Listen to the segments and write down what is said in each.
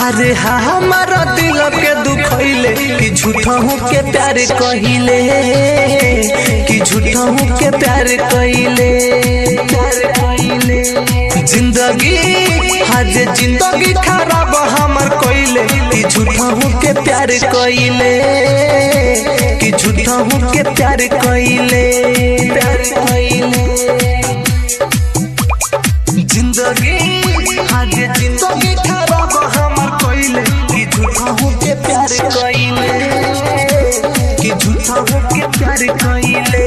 अरे हमार दिल के दुखैले कि झूठा हूँ के प्यार कहिले कि झूठा हूँ के प्यार कहिले जिंदगी खराब हमार कहिले कि झूठा हूँ के प्यार कहिले कि झूठा हूँ के प्यार कहिले जिंदगी खराब हमार कहिले कि झूठा हूँ के प्यार कहिले कि झूठा हूँ के प्यार कहिले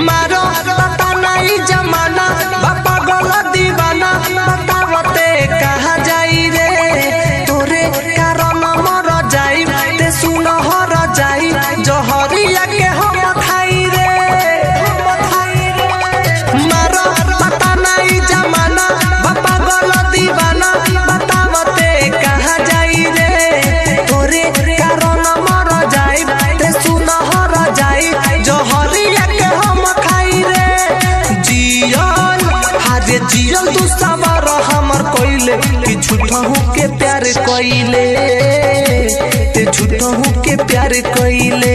मारो पता नहीं जमाना बापा गोला दीवाना बतावते कहाँ जाई रे तोरे कारण मर जाई ते सुन हर जाई जहरिया के हम खाई रे मारो पता नहीं जमाना बापा गोला दीवाना बतावते कहाँ जाई रे तोरे कारण मर जाई ते सुन हर जाई जहरिया के हम खाई रे जियल तू सवार हमर कइले कि झूठा हूँ के प्यार कइले ते झूठा हूँ के प्यार कइले